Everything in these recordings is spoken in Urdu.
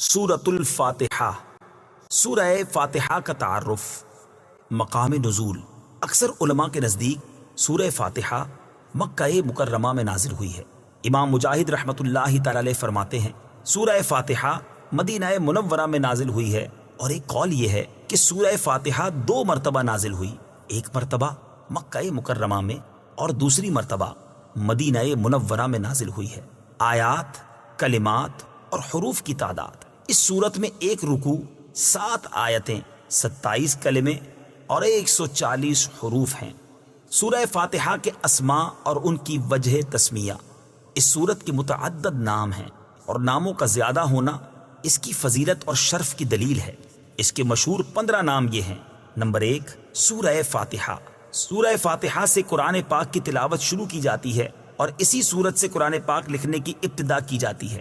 سورۃ الفاتحہ۔ سورہ فاتحہ کا تعارف، مقام نزول۔ اکثر علماء کے نزدیک سورہ فاتحہ مکہ مکرمہ میں نازل ہوئی ہے۔ امام مجاہد رحمۃ اللہ تعالی علیہ فرماتے ہیں سورہ فاتحہ مدینہ منورہ میں نازل ہوئی ہے، اور ایک قول یہ ہے کہ سورہ فاتحہ 2 مرتبہ نازل ہوئی، ایک مرتبہ مکہ مکرمہ میں اور دوسری مرتبہ مدینہ منورہ میں نازل ہوئی ہے۔ آیات، کلمات اور حروف کی تعداد، اس صورت میں ایک رکوع، 7 آیتیں، 27 کلمے اور 140 حروف ہیں۔ سورہ فاتحہ کے اسماء اور ان کی وجہ تسمیہ۔ اس سورت کے متعدد نام ہیں، اور ناموں کا زیادہ ہونا اس کی فضیلت اور شرف کی دلیل ہے۔ اس کے مشہور 15 نام یہ ہیں۔ نمبر 1، سورہ فاتحہ۔ سورہ فاتحہ سے قرآن پاک کی تلاوت شروع کی جاتی ہے، اور اسی سورت سے قرآن پاک لکھنے کی ابتدا کی جاتی ہے،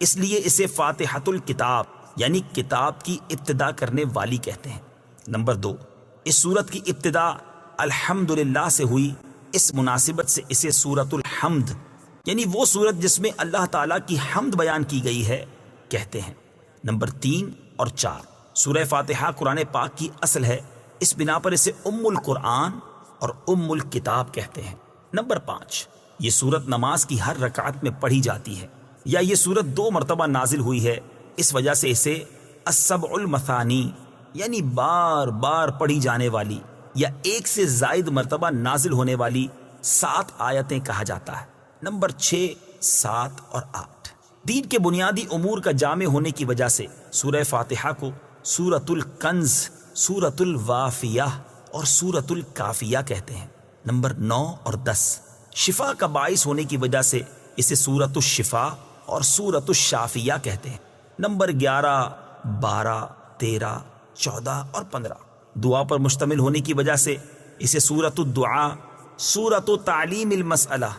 اس لیے اسے فاتحۃ الکتاب یعنی کتاب کی ابتدا کرنے والی کہتے ہیں۔ نمبر 2، اس سورت کی ابتدا الحمدللہ سے ہوئی، اس مناسبت سے اسے سورۃ الحمد یعنی وہ سورت جس میں اللہ تعالیٰ کی حمد بیان کی گئی ہے کہتے ہیں۔ نمبر 3 اور 4، سورہ فاتحہ قرآن پاک کی اصل ہے، اس بنا پر اسے ام القرآن اور ام الکتاب کہتے ہیں۔ نمبر 5، یہ سورت نماز کی ہر رکعت میں پڑھی جاتی ہے، یا یہ سورت 2 مرتبہ نازل ہوئی ہے، اس وجہ سے اسے السبع المثانی یعنی بار بار پڑھی جانے والی یا 1 سے زائد مرتبہ نازل ہونے والی 7 آیتیں کہا جاتا ہے۔ نمبر 6، 7 اور 8، دین کے بنیادی امور کا جامع ہونے کی وجہ سے سورہ فاتحہ کو سورۃ الکنز، سورۃ الوافیہ اور سورۃ الکافیہ کہتے ہیں۔ نمبر 9 اور 10، شفا کا باعث ہونے کی وجہ سے اسے سورۃ الشفا اور سورۃ الشافیہ کہتے ہیں۔ نمبر 11، 12، 13، 14 اور 15، دعا پر مشتمل ہونے کی وجہ سے اسے سورۃ الدعاء، سورۃ تعلیم المسئلہ،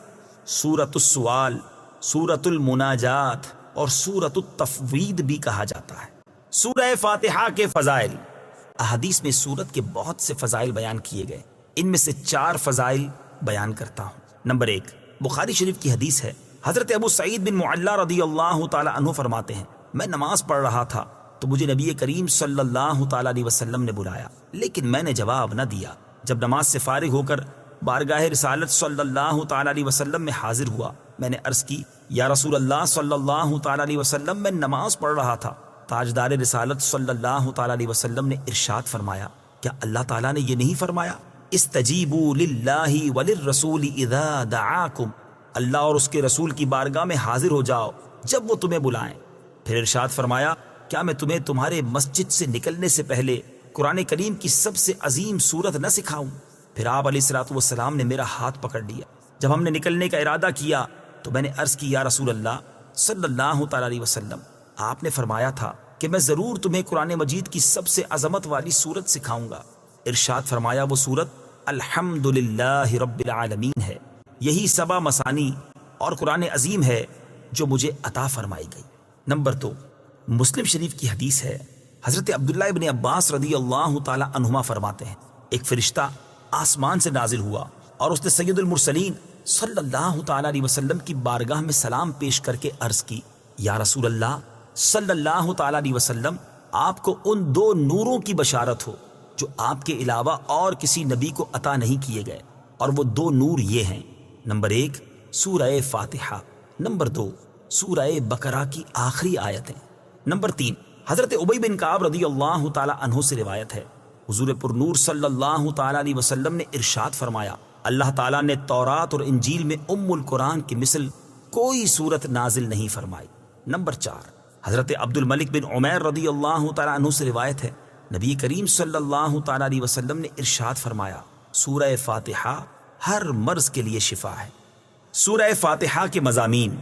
سورۃ السؤال، سورۃ المناجات اور سورۃ التفویض بھی کہا جاتا ہے۔ سورہ فاتحہ کے فضائل۔ احادیث میں سورت کے بہت سے فضائل بیان کیے گئے، ان میں سے 4 فضائل بیان کرتا ہوں۔ نمبر 1، بخاری شریف کی حدیث ہے، حضرت ابو سعید بن معلا رضی اللہ تعالی عنہ فرماتے ہیں، میں نماز پڑھ رہا تھا تو مجھے نبی کریم صلی اللہ تعالی علیہ وسلم نے بلایا، لیکن میں نے جواب نہ دیا۔ جب نماز سے فارغ ہو کر بارگاہ رسالت صلی اللہ تعالی علیہ وسلم میں حاضر ہوا، میں نے عرض کی، یا رسول اللہ صلی اللہ تعالی علیہ وسلم، میں نماز پڑھ رہا تھا۔ تاجدار رسالت صلی اللہ تعالی علیہ وسلم نے ارشاد فرمایا، کیا اللہ تعالیٰ نے یہ نہیں فرمایا، استجیبوا للہ وللرسول اذا دعاکم، اللہ اور اس کے رسول کی بارگاہ میں حاضر ہو جاؤ جب وہ تمہیں بلائیں۔ پھر ارشاد فرمایا، کیا میں تمہیں تمہارے مسجد سے نکلنے سے پہلے قرآن کریم کی سب سے عظیم سورت نہ سکھاؤں؟ پھر آپ علیہ الصلوۃ والسلام نے میرا ہاتھ پکڑ لیا۔ جب ہم نے نکلنے کا ارادہ کیا تو میں نے عرض کی، یا رسول اللہ صلی اللہ تعالی علیہ وسلم، آپ نے فرمایا تھا کہ میں ضرور تمہیں قرآن مجید کی سب سے عظمت والی سورت سکھاؤں گا۔ ارشاد فرمایا، وہ سورت الحمدللہ رب العالمین ہے، یہی 7 مثانی اور قرآن عظیم ہے جو مجھے عطا فرمائی گئی۔ نمبر 2، مسلم شریف کی حدیث ہے، حضرت عبداللہ ابن عباس رضی اللہ تعالی عنہما فرماتے ہیں، ایک فرشتہ آسمان سے نازل ہوا اور اس نے سید المرسلین صلی اللہ تعالی علیہ وسلم کی بارگاہ میں سلام پیش کر کے عرض کی، یا رسول اللہ صلی اللہ تعالی علیہ وسلم، آپ کو ان 2 نوروں کی بشارت ہو جو آپ کے علاوہ اور کسی نبی کو عطا نہیں کیے گئے، اور وہ 2 نور یہ ہیں، نمبر 1 سورہ فاتحہ، نمبر 2 سورہ بقرہ کی آخری آیتیں۔ نمبر 3، حضرت ابی بن کعب رضی اللہ تعالی عنہ سے روایت ہے، حضور پر نور صلی اللہ تعالی علیہ وسلم نے ارشاد فرمایا، اللہ تعالیٰ نے تورات اور انجیل میں ام القرآن کی مثل کوئی سورت نازل نہیں فرمائی۔ نمبر 4، حضرت عبد الملک بن عمیر رضی اللہ تعالی عنہ سے روایت ہے، نبی کریم صلی اللہ تعالی علیہ وسلم نے ارشاد فرمایا، سورہ فاتحہ ہر مرض کے لیے شفا ہے۔ سورہ فاتحہ کے مضامین۔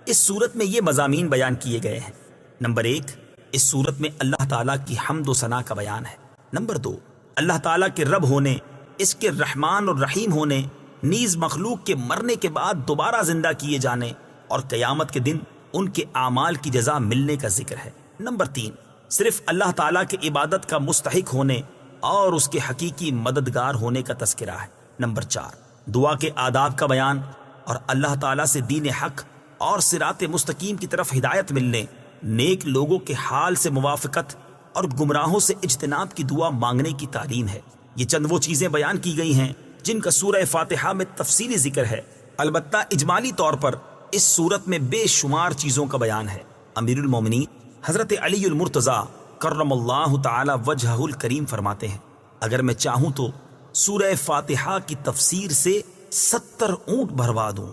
اس سورت میں یہ مضامین بیان کیے گئے ہیں، نمبر 1، اس سورت میں اللہ تعالیٰ کی حمد و ثنا کا بیان ہے۔ نمبر 2، اللہ تعالیٰ کے رب ہونے، اس کے رحمان اور رحیم ہونے، نیز مخلوق کے مرنے کے بعد دوبارہ زندہ کیے جانے اور قیامت کے دن ان کے اعمال کی جزا ملنے کا ذکر ہے۔ نمبر 3، صرف اللہ تعالیٰ کے عبادت کا مستحق ہونے اور اس کے حقیقی مددگار ہونے کا تذکرہ ہے۔ نمبر 4، دعا کے آداب کا بیان اور اللہ تعالیٰ سے دین حق اور صراط مستقیم کی طرف ہدایت ملنے نیک لوگوں کے حال سے موافقت اور گمراہوں سے اجتناب کی دعا مانگنے کی تعلیم ہے۔ یہ چند وہ چیزیں بیان کی گئی ہیں جن کا سورہ فاتحہ میں تفصیلی ذکر ہے، البتہ اجمالی طور پر اس سورت میں بے شمار چیزوں کا بیان ہے۔ امیر المومنین حضرت علی المرتضیٰ کرم اللہ تعالی وجہہ الکریم فرماتے ہیں، اگر میں چاہوں تو سورہ فاتحہ کی تفسیر سے 70 اونٹ بھروا دوں۔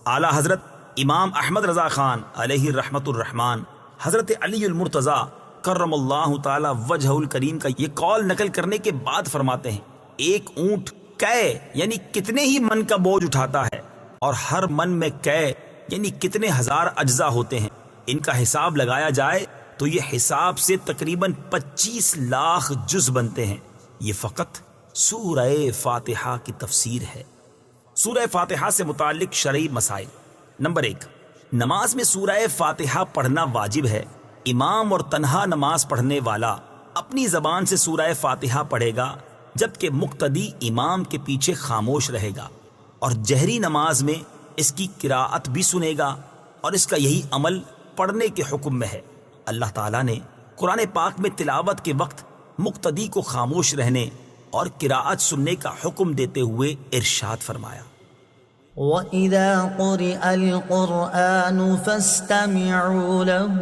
اعلیٰ حضرت امام احمد رضا خان علیہ رحمت الرحمن حضرت علی المرتضیٰ کرم اللہ تعالی وجہ الکریم کا یہ قول نقل کرنے کے بعد فرماتے ہیں، ایک اونٹ کئے یعنی کتنے ہی من کا بوجھ اٹھاتا ہے، اور ہر من میں کئے یعنی کتنے ہزار اجزاء ہوتے ہیں، ان کا حساب لگایا جائے تو یہ حساب سے تقریباً 25 لاکھ جز بنتے ہیں۔ یہ فقط سورہ فاتحہ کی تفسیر ہے۔ سورہ فاتحہ سے متعلق شرعی مسائل۔ نمبر 1، نماز میں سورہ فاتحہ پڑھنا واجب ہے۔ امام اور تنہا نماز پڑھنے والا اپنی زبان سے سورہ فاتحہ پڑھے گا، جبکہ مقتدی امام کے پیچھے خاموش رہے گا، اور جہری نماز میں اس کی قراءت بھی سنے گا، اور اس کا یہی عمل پڑھنے کے حکم میں ہے۔ اللہ تعالیٰ نے قرآن پاک میں تلاوت کے وقت مقتدی کو خاموش رہنے اور قراءت سننے کا حکم دیتے ہوئے ارشاد فرمایا، وَإِذَا قُرِئَ الْقُرْآنُ فَاسْتَمِعُوا لَهُ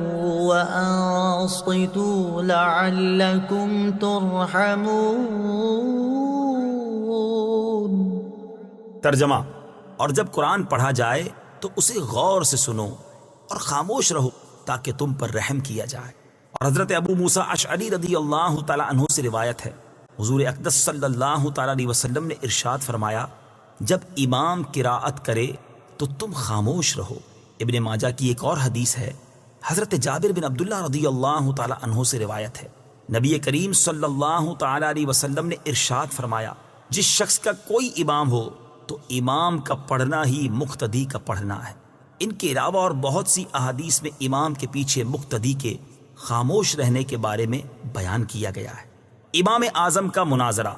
وَأَنصِتُوا لَعَلَّكُمْ تُرْحَمُونَ۔ ترجمہ، اور جب قرآن پڑھا جائے تو اسے غور سے سنو اور خاموش رہو تاکہ تم پر رحم کیا جائے۔ اور حضرت ابو موسیٰ اشعری رضی اللہ تعالی عنہ سے روایت ہے، حضور اقدس صلی اللہ تعالی علیہ وسلم نے ارشاد فرمایا، جب امام قراءت کرے تو تم خاموش رہو۔ ابن ماجہ کی ایک اور حدیث ہے، حضرت جابر بن عبداللہ رضی اللہ تعالی عنہ سے روایت ہے، نبی کریم صلی اللہ تعالی علیہ وسلم نے ارشاد فرمایا، جس شخص کا کوئی امام ہو تو امام کا پڑھنا ہی مقتدی کا پڑھنا ہے۔ ان کے علاوہ اور بہت سی احادیث میں امام کے پیچھے مقتدی کے خاموش رہنے کے بارے میں بیان کیا گیا ہے۔ امام اعظم کا مناظرہ۔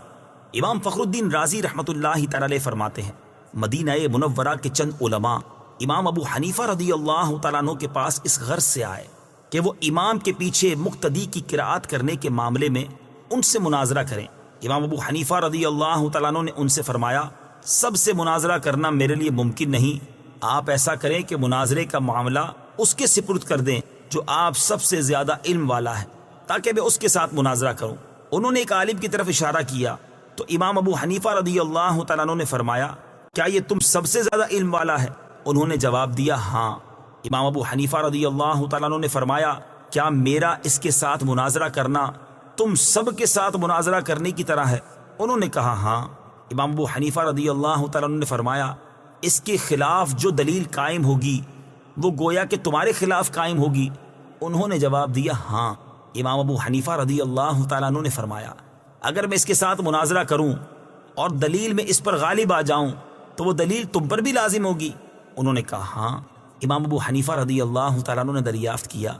امام فخر الدین رازی رحمۃ اللہ تعالی علیہ فرماتے ہیں، مدینہ منورہ کے چند علماء امام ابو حنیفہ رضی اللہ تعالیٰ عنہ کے پاس اس غرض سے آئے کہ وہ امام کے پیچھے مقتدی کی قراءت کرنے کے معاملے میں ان سے مناظرہ کریں۔ امام ابو حنیفہ رضی اللہ تعالیٰ عنہ نے ان سے فرمایا، سب سے مناظرہ کرنا میرے لیے ممکن نہیں، آپ ایسا کریں کہ مناظرے کا معاملہ اس کے سپرد کر دیں جو آپ سب سے زیادہ علم والا ہے، تاکہ میں اس کے ساتھ مناظرہ کروں۔ انہوں نے ایک عالم کی طرف اشارہ کیا تو امام ابو حنیفہ رضی اللہ تعالیٰ عنہ نے فرمایا، کیا یہ تم سب سے زیادہ علم والا ہے؟ انہوں نے جواب دیا، ہاں۔ امام ابو حنیفہ رضی اللہ تعالیٰ عنہ نے فرمایا، کیا میرا اس کے ساتھ مناظرہ کرنا تم سب کے ساتھ مناظرہ کرنے کی طرح ہے؟ انہوں نے کہا، ہاں۔ امام ابو حنیفہ رضی اللہ تعالیٰ عنہ نے فرمایا، اس کے خلاف جو دلیل قائم ہوگی وہ گویا کہ تمہارے خلاف قائم ہوگی؟ انہوں نے جواب دیا، ہاں۔ امام ابو حنیفہ رضی اللہ تعالیٰ عنہ نے فرمایا، اگر میں اس کے ساتھ مناظرہ کروں اور دلیل میں اس پر غالب آ جاؤں تو وہ دلیل تم پر بھی لازم ہوگی؟ انہوں نے کہا، ہاں۔ امام ابو حنیفہ رضی اللہ تعالیٰ عنہ نے دریافت کیا،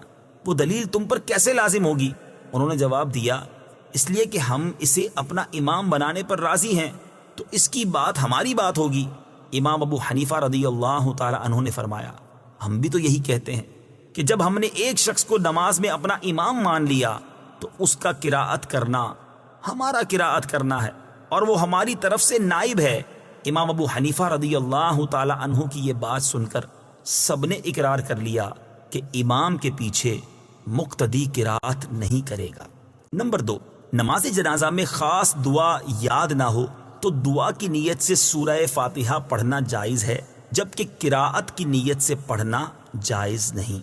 وہ دلیل تم پر کیسے لازم ہوگی؟ انہوں نے جواب دیا، اس لیے کہ ہم اسے اپنا امام بنانے پر راضی ہیں تو اس کی بات ہماری بات ہوگی۔ امام ابو حنیفہ رضی اللہ تعالیٰ عنہ نے فرمایا، ہم بھی تو یہی کہتے ہیں کہ جب ہم نے ایک شخص کو نماز میں اپنا امام مان لیا تو اس کا قراءت کرنا ہمارا قراءت کرنا ہے اور وہ ہماری طرف سے نائب ہے۔ امام ابو حنیفہ رضی اللہ تعالی عنہ کی یہ بات سن کر سب نے اقرار کر لیا کہ امام کے پیچھے مقتدی قراءت نہیں کرے گا۔ نمبر 2، نماز جنازہ میں خاص دعا یاد نہ ہو تو دعا کی نیت سے سورہ فاتحہ پڑھنا جائز ہے، جبکہ قراءت کی نیت سے پڑھنا جائز نہیں۔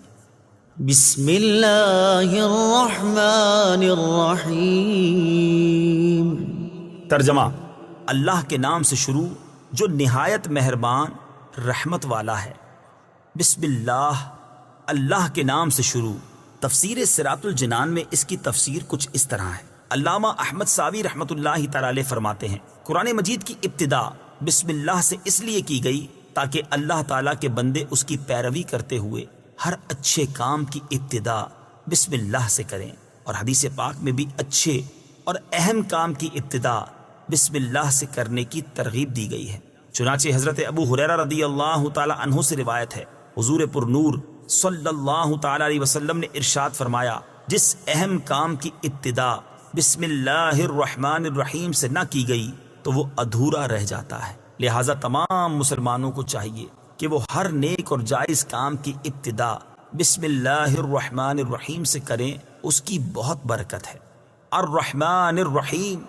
بسم اللہ الرحمن الرحیم۔ ترجمہ، اللہ کے نام سے شروع جو نہایت مہربان رحمت والا ہے۔ بسم اللہ، اللہ کے نام سے شروع۔ تفسیر صراط الجنان میں اس کی تفسیر کچھ اس طرح ہے۔ علامہ احمد ساوی رحمت اللہ تعالی علیہ فرماتے ہیں، قرآن مجید کی ابتدا بسم اللہ سے اس لیے کی گئی تاکہ اللہ تعالیٰ کے بندے اس کی پیروی کرتے ہوئے ہر اچھے کام کی ابتدا بسم اللہ سے کریں، اور حدیث پاک میں بھی اچھے اور اہم کام کی ابتدا بسم اللہ سے کرنے کی ترغیب دی گئی ہے۔ چنانچہ حضرت ابو ہریرہ رضی اللہ تعالی عنہ سے روایت ہے، حضور پر نور صلی اللہ تعالی علیہ وسلم نے ارشاد فرمایا، جس اہم کام کی ابتدا بسم اللہ الرحمن الرحیم سے نہ کی گئی تو وہ ادھورا رہ جاتا ہے۔ لہٰذا تمام مسلمانوں کو چاہیے کہ وہ ہر نیک اور جائز کام کی ابتدا بسم اللہ الرحمن الرحیم سے کریں، اس کی بہت برکت ہے۔ الرحمن الرحیم،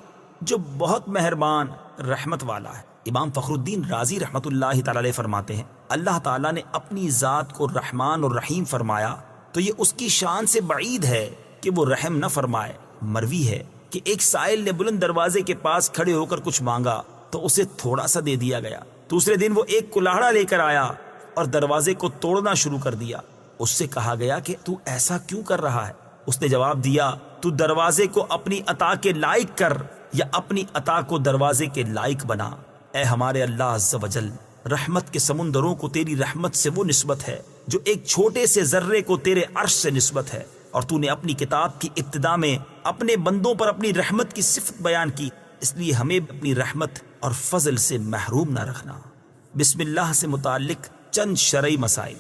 جو بہت مہربان رحمت والا ہے۔ امام فخر الدین رازی رحمت اللہ تعالی علیہ فرماتے ہیں، اللہ تعالیٰ نے اپنی ذات کو رحمان اور رحیم فرمایا تو یہ اس کی شان سے بعید ہے کہ وہ رحم نہ فرمائے۔ مروی ہے کہ ایک سائل نے بلند دروازے کے پاس کھڑے ہو کر کچھ مانگا تو اسے تھوڑا سا دے دیا گیا۔ دوسرے دن وہ ایک کلاڑا لے کر آیا اور دروازے کو توڑنا شروع کر دیا۔ اس سے کہا گیا کہ تو ایسا کیوں کر رہا ہے؟ اس نے جواب دیا، تو دروازے کو اپنی عطا کے لائق کر یا اپنی عطا کو دروازے کے لائق بنا۔ اے ہمارے اللہ عز و جل، رحمت کے سمندروں کو تیری رحمت سے وہ نسبت ہے جو ایک چھوٹے سے ذرے کو تیرے عرش سے نسبت ہے، اور تو نے اپنی کتاب کی ابتدا میں اپنے بندوں پر اپنی رحمت کی صفت بیان کی، اس لیے ہمیں اپنی رحمت اور فضل سے محروم نہ رکھنا۔ بسم اللہ سے متعلق چند شرعی مسائل۔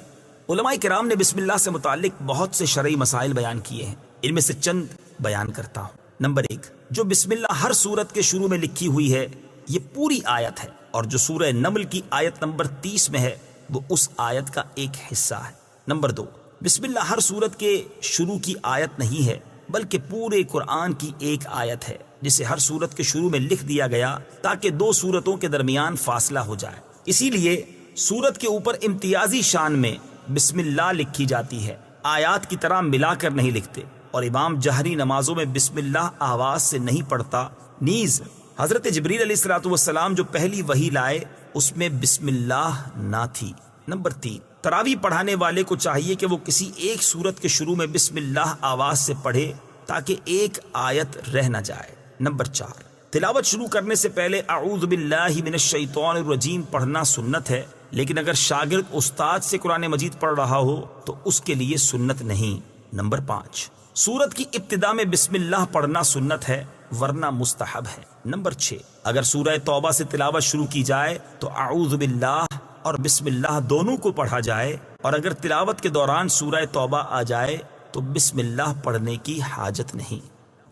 علماء کرام نے بسم اللہ سے متعلق بہت سے شرعی مسائل بیان کیے ہیں، ان میں سے چند بیان کرتا ہوں۔ نمبر 1، جو بسم اللہ ہر سورت کے شروع میں لکھی ہوئی ہے یہ پوری آیت ہے، اور جو سورہ نمل کی آیت نمبر 30 میں ہے وہ اس آیت کا ایک حصہ ہے۔ نمبر 2، بسم اللہ ہر سورت کے شروع کی آیت نہیں ہے بلکہ پورے قرآن کی ایک آیت ہے، جسے ہر سورت کے شروع میں لکھ دیا گیا تاکہ دو سورتوں کے درمیان فاصلہ ہو جائے۔ اسی لیے سورت کے اوپر امتیازی شان میں بسم اللہ لکھی جاتی ہے، آیات کی طرح ملا کر نہیں لکھتے، اور امام جہری نمازوں میں بسم اللہ آواز سے نہیں پڑھتا۔ نیز حضرت جبریل علیہ الصلوۃ والسلام جو پہلی وحی لائے اس میں بسم اللہ نہ تھی۔ نمبر 3، تراویح پڑھانے والے کو چاہیے کہ وہ کسی ایک سورت کے شروع میں بسم اللہ آواز سے پڑھے تاکہ ایک آیت رہ نہ جائے۔ نمبر 4، تلاوت شروع کرنے سے پہلے اعوذ باللہ من الشیطان الرجیم پڑھنا سنت ہے، لیکن اگر شاگرد استاد سے قرآن مجید پڑھ رہا ہو تو اس کے لیے سنت نہیں۔ نمبر 5، سورت کی ابتدا میں بسم اللہ پڑھنا سنت ہے ورنہ مستحب ہے۔ نمبر 6، اگر سورہ توبہ سے تلاوت شروع کی جائے تو اعوذ باللہ اور بسم اللہ دونوں کو پڑھا جائے، اور اگر تلاوت کے دوران سورہ توبہ آ جائے تو بسم اللہ پڑھنے کی حاجت نہیں۔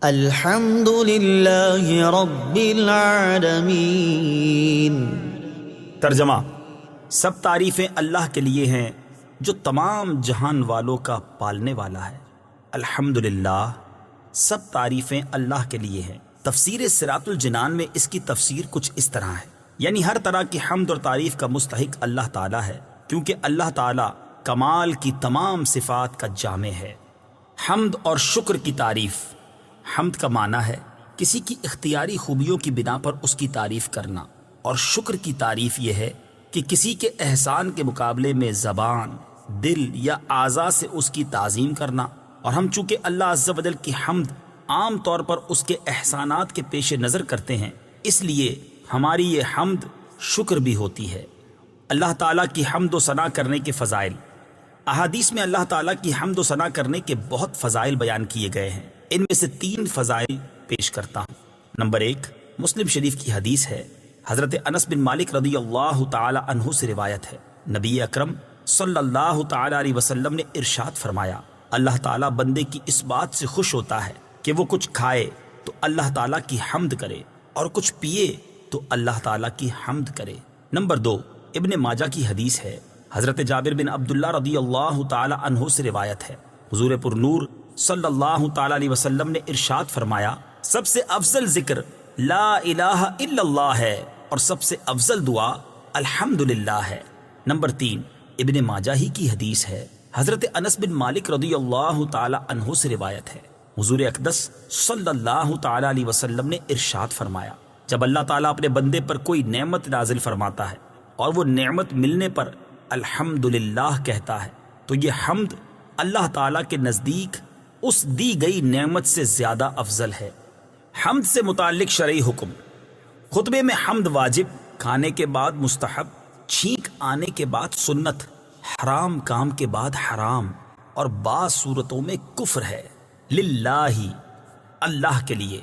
الحمد للہ رب العالمین۔ ترجمہ، سب تعریفیں اللہ کے لیے ہیں جو تمام جہان والوں کا پالنے والا ہے۔ الحمدللہ، سب تعریفیں اللہ کے لیے ہیں۔ تفسیر صراط الجنان میں اس کی تفسیر کچھ اس طرح ہے، یعنی ہر طرح کی حمد اور تعریف کا مستحق اللہ تعالیٰ ہے، کیونکہ اللہ تعالیٰ کمال کی تمام صفات کا جامع ہے۔ حمد اور شکر کی تعریف۔ حمد کا معنی ہے کسی کی اختیاری خوبیوں کی بنا پر اس کی تعریف کرنا، اور شکر کی تعریف یہ ہے کہ کسی کے احسان کے مقابلے میں زبان، دل یا اعضاء سے اس کی تعظیم کرنا۔ اور ہم چونکہ اللہ عز و جل کی حمد عام طور پر اس کے احسانات کے پیش نظر کرتے ہیں، اس لیے ہماری یہ حمد شکر بھی ہوتی ہے۔ اللہ تعالیٰ کی حمد و ثنا کرنے کے فضائل۔ احادیث میں اللہ تعالیٰ کی حمد و ثنا کرنے کے بہت فضائل بیان کیے گئے ہیں، ان میں سے 3 فضائل پیش کرتا ہوں۔ نمبر 1، مسلم شریف کی حدیث ہے، حضرت انس بن مالک رضی اللہ تعالی عنہ سے روایت ہے، نبی اکرم صلی اللہ تعالی علیہ وسلم نے ارشاد فرمایا، اللہ تعالیٰ بندے کی اس بات سے خوش ہوتا ہے کہ وہ کچھ کھائے تو اللہ تعالیٰ کی حمد کرے، اور کچھ پیے تو اللہ تعالیٰ کی حمد کرے۔ نمبر 2، ابن ماجہ کی حدیث ہے، حضرت جابر بن عبداللہ رضی اللہ تعالی عنہ سے روایت ہے، حضور پر نور صلی اللہ تعالی علیہ وسلم نے ارشاد فرمایا، سب سے افضل ذکر لا الہ الا اللہ ہے، اور سب سے افضل دعا الحمدللہ ہے۔ نمبر 3، ابن ماجہ ہی کی حدیث ہے، حضرت انس بن مالک رضی اللہ تعالی عنہ سے روایت ہے، حضور اقدس صلی اللہ تعالی علیہ وسلم نے ارشاد فرمایا، جب اللہ تعالیٰ اپنے بندے پر کوئی نعمت نازل فرماتا ہے اور وہ نعمت ملنے پر الحمدللہ کہتا ہے تو یہ حمد اللہ تعالیٰ کے نزدیک اس دی گئی نعمت سے زیادہ افضل ہے۔ حمد سے متعلق شرعی حکم۔ خطبے میں حمد واجب، کھانے کے بعد مستحب، چھینک آنے کے بعد سنت، حرام کام کے بعد حرام، اور بعض صورتوں میں کفر ہے۔ للہ، اللہ کے لیے۔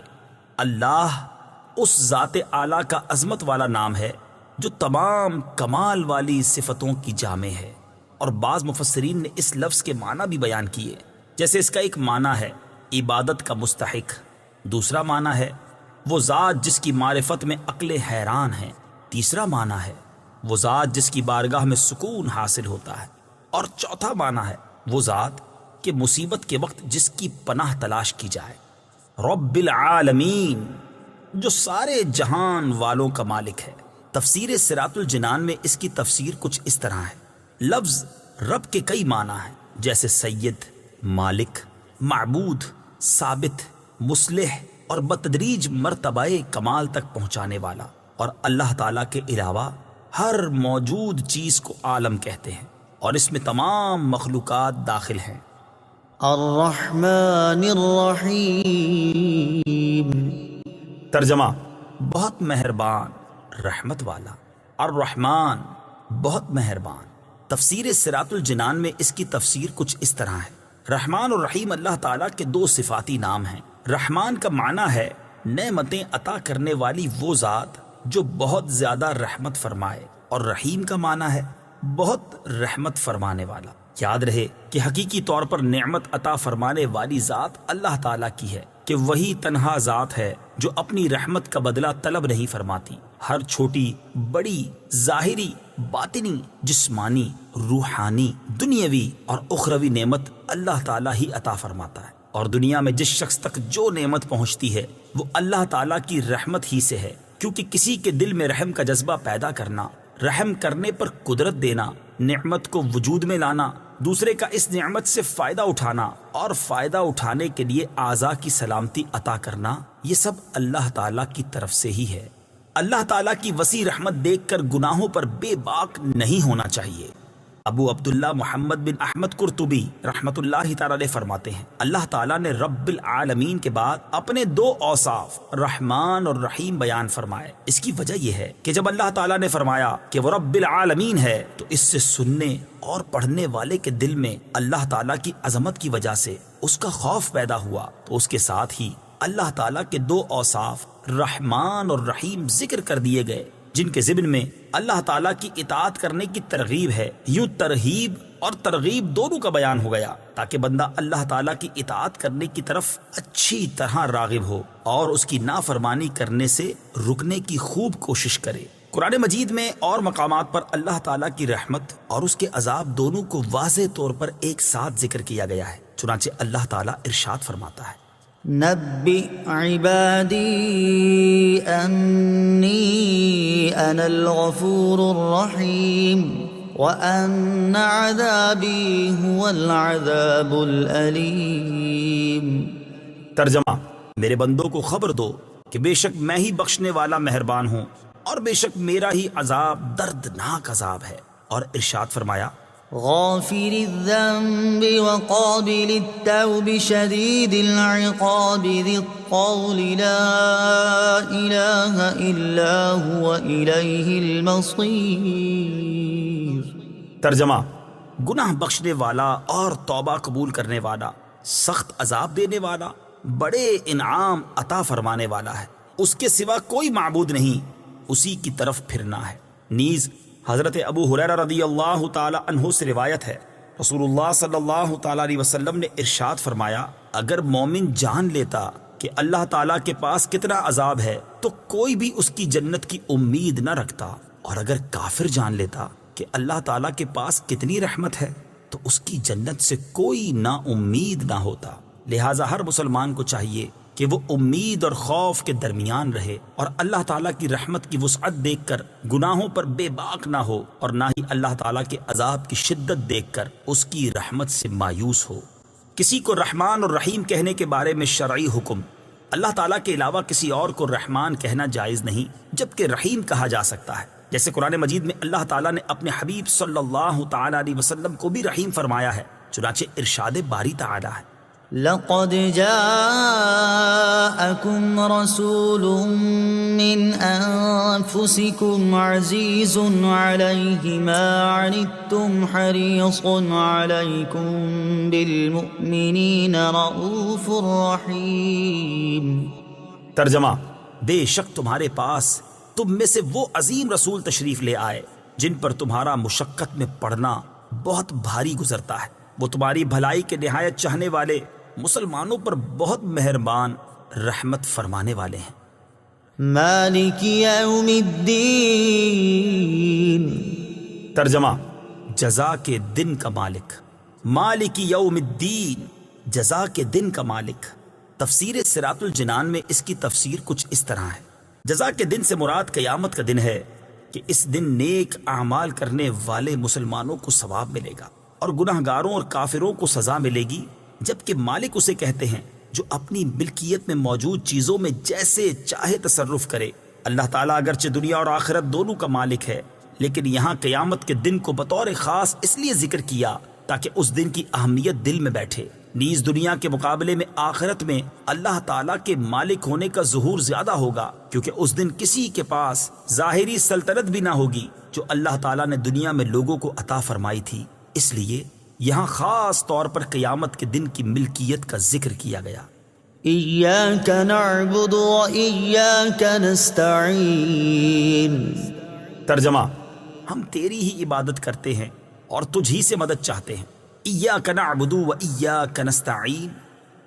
اللہ اس ذات اعلیٰ کا عظمت والا نام ہے جو تمام کمال والی صفتوں کی جامع ہے۔ اور بعض مفسرین نے اس لفظ کے معنی بھی بیان کیے، جیسے اس کا ایک معنی ہے عبادت کا مستحق، دوسرا معنی ہے وہ ذات جس کی معرفت میں عقلیں حیران ہیں، تیسرا معنی ہے وہ ذات جس کی بارگاہ میں سکون حاصل ہوتا ہے، اور چوتھا معنی ہے وہ ذات کہ مصیبت کے وقت جس کی پناہ تلاش کی جائے۔ رب العالمین، جو سارے جہان والوں کا مالک ہے۔ تفسیر صراط الجنان میں اس کی تفسیر کچھ اس طرح ہے، لفظ رب کے کئی معنی ہیں، جیسے سید، مالک، معبود، ثابت، مصلح اور بتدریج مرتبہ کمال تک پہنچانے والا، اور اللہ تعالیٰ کے علاوہ ہر موجود چیز کو عالم کہتے ہیں، اور اس میں تمام مخلوقات داخل ہیں۔ الرحمن الرحیم، ترجمہ: بہت مہربان، رحمت والا۔ الرحمن، بہت مہربان۔ تفسیر صراط الجنان میں اس کی تفسیر کچھ اس طرح ہے، رحمان اور رحیم اللہ تعالیٰ کے دو صفاتی نام ہیں۔ رحمان کا معنی ہے نعمتیں عطا کرنے والی وہ ذات جو بہت زیادہ رحمت فرمائے، اور رحیم کا معنی ہے بہت رحمت فرمانے والا۔ یاد رہے کہ حقیقی طور پر نعمت عطا فرمانے والی ذات اللہ تعالیٰ کی ہے، کہ وہی تنہا ذات ہے جو اپنی رحمت کا بدلہ طلب نہیں فرماتی۔ ہر چھوٹی بڑی، ظاہری، باطنی، جسمانی، روحانی، دنیاوی اور اخروی نعمت اللہ تعالیٰ ہی عطا فرماتا ہے، اور دنیا میں جس شخص تک جو نعمت پہنچتی ہے وہ اللہ تعالیٰ کی رحمت ہی سے ہے، کیونکہ کسی کے دل میں رحم کا جذبہ پیدا کرنا، رحم کرنے پر قدرت دینا، نعمت کو وجود میں لانا، دوسرے کا اس نعمت سے فائدہ اٹھانا اور فائدہ اٹھانے کے لیے اعضاء کی سلامتی عطا کرنا، یہ سب اللہ تعالیٰ کی طرف سے ہی ہے۔ اللہ تعالیٰ کی وسیع رحمت دیکھ کر گناہوں پر بے باک نہیں ہونا چاہیے۔ ابو عبداللہ محمد بن احمد قرطبی رحمت اللہ تعالی علیہ فرماتے ہیں، اللہ تعالیٰ نے رب العالمین کے بعد اپنے دو اوصاف رحمان اور رحیم بیان فرمائے۔ اس کی وجہ یہ ہے کہ جب اللہ تعالیٰ نے فرمایا کہ وہ رب العالمین ہے، تو اس سے سننے اور پڑھنے والے کے دل میں اللہ تعالیٰ کی عظمت کی وجہ سے اس کا خوف پیدا ہوا، تو اس کے ساتھ ہی اللہ تعالیٰ کے دو اوصاف رحمان اور رحیم ذکر کر دیے گئے، جن کے ضمن میں اللہ تعالیٰ کی اطاعت کرنے کی ترغیب ہے۔ یوں ترغیب اور ترغیب دونوں کا بیان ہو گیا، تاکہ بندہ اللہ تعالیٰ کی اطاعت کرنے کی طرف اچھی طرح راغب ہو اور اس کی نافرمانی کرنے سے رکنے کی خوب کوشش کرے۔ قرآن مجید میں اور مقامات پر اللہ تعالیٰ کی رحمت اور اس کے عذاب دونوں کو واضح طور پر ایک ساتھ ذکر کیا گیا ہے۔ چنانچہ اللہ تعالیٰ ارشاد فرماتا ہے، نبئ عبادی انی انا الغفور الرحیم وان عذابی هو العذاب الالیم۔ ترجمہ: میرے بندوں کو خبر دو کہ بے شک میں ہی بخشنے والا مہربان ہوں، اور بے شک میرا ہی عذاب دردناک عذاب ہے۔ اور ارشاد فرمایا، غافر الذنب وقابل التوب شدید العقاب ذی الطول لا الہ الا هو الیہ المصیر۔ ترجمہ: گناہ بخشنے والا اور توبہ قبول کرنے والا، سخت عذاب دینے والا، بڑے انعام عطا فرمانے والا ہے، اس کے سوا کوئی معبود نہیں، اسی کی طرف پھرنا ہے۔ نیز حضرت ابو ہریرہ رضی اللہ تعالی عنہ سے روایت ہے، رسول اللہ صلی اللہ تعالی علیہ وسلم نے ارشاد فرمایا، اگر مومن جان لیتا کہ اللہ تعالیٰ کے پاس کتنا عذاب ہے تو کوئی بھی اس کی جنت کی امید نہ رکھتا، اور اگر کافر جان لیتا کہ اللہ تعالیٰ کے پاس کتنی رحمت ہے تو اس کی جنت سے کوئی نا امید نہ ہوتا۔ لہٰذا ہر مسلمان کو چاہیے کہ وہ امید اور خوف کے درمیان رہے، اور اللہ تعالیٰ کی رحمت کی وسعت دیکھ کر گناہوں پر بے باک نہ ہو، اور نہ ہی اللہ تعالیٰ کے عذاب کی شدت دیکھ کر اس کی رحمت سے مایوس ہو۔ کسی کو رحمان اور رحیم کہنے کے بارے میں شرعی حکم، اللہ تعالیٰ کے علاوہ کسی اور کو رحمان کہنا جائز نہیں، جبکہ رحیم کہا جا سکتا ہے، جیسے قرآن مجید میں اللہ تعالیٰ نے اپنے حبیب صلی اللہ تعالیٰ علیہ وسلم کو بھی رحیم فرمایا ہے۔ چنانچہ ارشاد باری تعالیٰ ہے، لقد جاءكم رسول من أنفسكم عزيز عليه ما عنتم حريص عليكم بالمؤمنين رؤوف رحيم۔ ترجمہ: بے شک تمہارے پاس تم میں سے وہ عظیم رسول تشریف لے آئے جن پر تمہارا مشقت میں پڑنا بہت بھاری گزرتا ہے۔ وہ تمہاری بھلائی کے نہایت چاہنے والے، مسلمانوں پر بہت مہربان، رحمت فرمانے والے ہیں۔ مالک یوم الدین، ترجمہ: جزا کے دن کا مالک۔ مالک یوم الدین، جزا کے دن کا مالک۔ تفسیر صراط الجنان میں اس کی تفسیر کچھ اس طرح ہے: جزا کے دن سے مراد قیامت کا دن ہے کہ اس دن نیک اعمال کرنے والے مسلمانوں کو ثواب ملے گا اور گناہ گاروں اور کافروں کو سزا ملے گی، جبکہ مالک اسے کہتے ہیں جو اپنی ملکیت میں موجود چیزوں میں جیسے چاہے تصرف کرے۔ اللہ تعالیٰ اگرچہ دنیا اور آخرت دونوں کا مالک ہے، لیکن یہاں قیامت کے دن کو بطور خاص اس لیے ذکر کیا تاکہ اس دن کی اہمیت دل میں بیٹھے۔ نیز دنیا کے مقابلے میں آخرت میں اللہ تعالیٰ کے مالک ہونے کا ظہور زیادہ ہوگا، کیونکہ اس دن کسی کے پاس ظاہری سلطنت بھی نہ ہوگی جو اللہ تعالیٰ نے دنیا میں لوگوں کو عطا فرمائی تھی۔ اس لیے یہاں خاص طور پر قیامت کے دن کی ملکیت کا ذکر کیا گیا۔ ایاک نعبد و ایاک نستعین، ترجمہ: ہم تیری ہی عبادت کرتے ہیں اور تجھ ہی سے مدد چاہتے ہیں۔ ایاک نعبد و ایاک نستعین،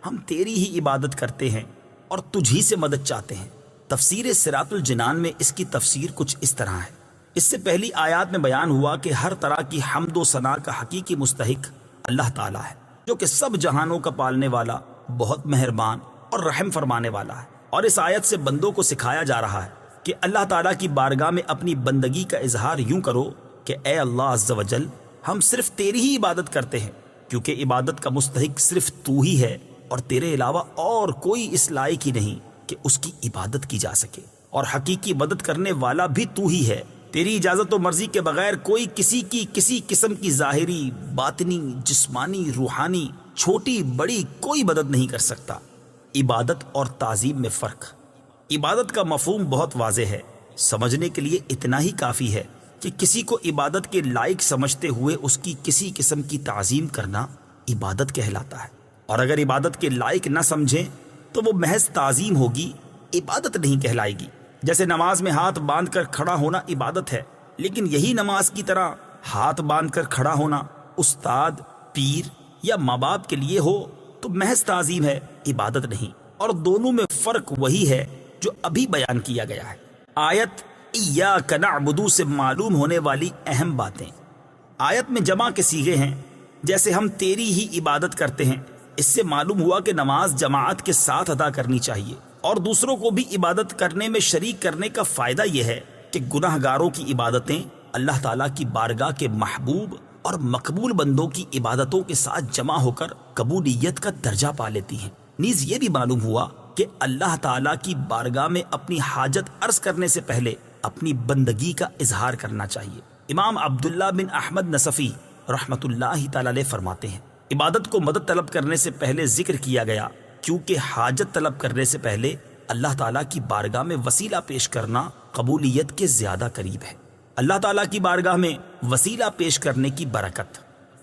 ہم تیری ہی عبادت کرتے ہیں اور تجھ ہی سے مدد چاہتے ہیں۔ تفسیر صراط الجنان میں اس کی تفسیر کچھ اس طرح ہے: اس سے پہلی آیات میں بیان ہوا کہ ہر طرح کی حمد و ثنا کا حقیقی مستحق اللہ تعالیٰ ہے، جو کہ سب جہانوں کا پالنے والا، بہت مہربان اور رحم فرمانے والا ہے۔ اور اس آیت سے بندوں کو سکھایا جا رہا ہے کہ اللہ تعالیٰ کی بارگاہ میں اپنی بندگی کا اظہار یوں کرو کہ اے اللہ عز و جل، ہم صرف تیری ہی عبادت کرتے ہیں، کیونکہ عبادت کا مستحق صرف تو ہی ہے اور تیرے علاوہ اور کوئی اس لائق ہی نہیں کہ اس کی عبادت کی جا سکے، اور حقیقی مدد کرنے والا بھی تو ہی ہے۔ تیری اجازت و مرضی کے بغیر کوئی کسی کی کسی قسم کی ظاہری، باطنی، جسمانی، روحانی، چھوٹی بڑی کوئی مدد نہیں کر سکتا۔ عبادت اور تعظیم میں فرق۔ عبادت کا مفہوم بہت واضح ہے، سمجھنے کے لیے اتنا ہی کافی ہے کہ کسی کو عبادت کے لائق سمجھتے ہوئے اس کی کسی قسم کی تعظیم کرنا عبادت کہلاتا ہے، اور اگر عبادت کے لائق نہ سمجھیں تو وہ محض تعظیم ہوگی، عبادت نہیں کہلائے گی۔ جیسے نماز میں ہاتھ باندھ کر کھڑا ہونا عبادت ہے، لیکن یہی نماز کی طرح ہاتھ باندھ کر کھڑا ہونا استاد، پیر یا ماں باپ کے لیے ہو تو محض تعظیم ہے، عبادت نہیں۔ اور دونوں میں فرق وہی ہے جو ابھی بیان کیا گیا ہے۔ آیت ایاک نعبد سے معلوم ہونے والی اہم باتیں۔ آیت میں جمع کے صیغے ہیں، جیسے ہم تیری ہی عبادت کرتے ہیں۔ اس سے معلوم ہوا کہ نماز جماعت کے ساتھ ادا کرنی چاہیے، اور دوسروں کو بھی عبادت کرنے میں شریک کرنے کا فائدہ یہ ہے کہ گناہ گاروں کی عبادتیں اللہ تعالیٰ کی بارگاہ کے محبوب اور مقبول بندوں کی عبادتوں کے ساتھ جمع ہو کر قبولیت کا درجہ پا لیتی ہیں۔ نیز یہ بھی معلوم ہوا کہ اللہ تعالیٰ کی بارگاہ میں اپنی حاجت عرض کرنے سے پہلے اپنی بندگی کا اظہار کرنا چاہیے۔ امام عبداللہ بن احمد نصفی رحمۃ اللہ تعالی علیہ فرماتے ہیں، عبادت کو مدد طلب کرنے سے پہلے ذکر کیا گیا کیونکہ حاجت طلب کرنے سے پہلے اللہ تعالیٰ کی بارگاہ میں وسیلہ پیش کرنا قبولیت کے زیادہ قریب ہے۔ اللہ تعالیٰ کی بارگاہ میں وسیلہ پیش کرنے کی برکت۔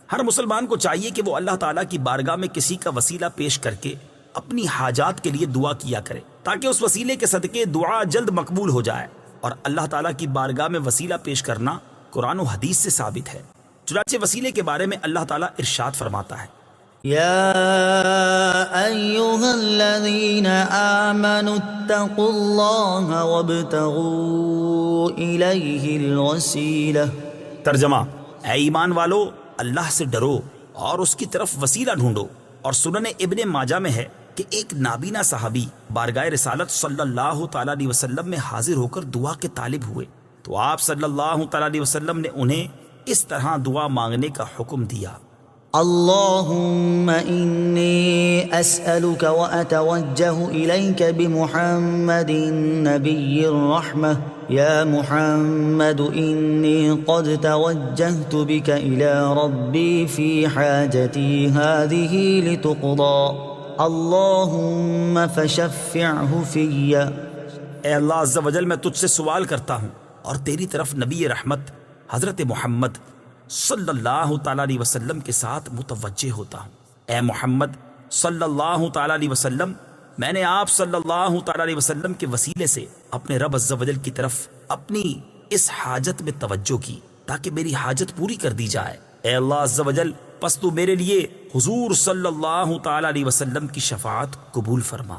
ہر مسلمان کو چاہیے کہ وہ اللہ تعالیٰ کی بارگاہ میں کسی کا وسیلہ پیش کر کے اپنی حاجات کے لیے دعا کیا کرے، تاکہ اس وسیلے کے صدقے دعا جلد مقبول ہو جائے۔ اور اللہ تعالیٰ کی بارگاہ میں وسیلہ پیش کرنا قرآن و حدیث سے ثابت ہے۔ چنانچہ وسیلے کے بارے میں اللہ تعالیٰ ارشاد فرماتا ہے، يا أيها الذين آمنوا اتقوا الله وابتغوا إليه الوسيلة۔ ترجمہ: اے ایمان والو، اللہ سے ڈرو اور اس کی طرف وسیلہ ڈھونڈو۔ اور سنن ابن ماجہ میں ہے کہ ایک نابینا صحابی بارگاہ رسالت صلی اللہ تعالیٰ علیہ وسلم میں حاضر ہو کر دعا کے طالب ہوئے، تو آپ صلی اللہ تعالیٰ علیہ وسلم نے انہیں اس طرح دعا مانگنے کا حکم دیا، اللهم إني أسألك وأتوجه إليك بمحمد نبي الرحمة يا محمد إني قد توجهت بك إلى ربي في حاجتي هذه لتقضى اللهم فشفعه في۔ اے اللہ عز و جل، میں تجھ سے سوال کرتا ہوں اور تیری طرف نبی رحمت حضرت محمد صلی اللہ تعالیٰ علیہ وسلم کے ساتھ متوجہ ہوتا ہوں۔ اے محمد صلی اللہ تعالیٰ علیہ وسلم، میں نے آپ صلی اللہ تعالیٰ علیہ وسلم کے وسیلے سے اپنے رب عز و جل کی طرف اپنی اس حاجت میں توجہ کی تاکہ میری حاجت پوری کر دی جائے۔ اے اللہ عز و جل پس تو میرے لیے حضور صلی اللہ تعالی علیہ وسلم کی شفاعت قبول فرما۔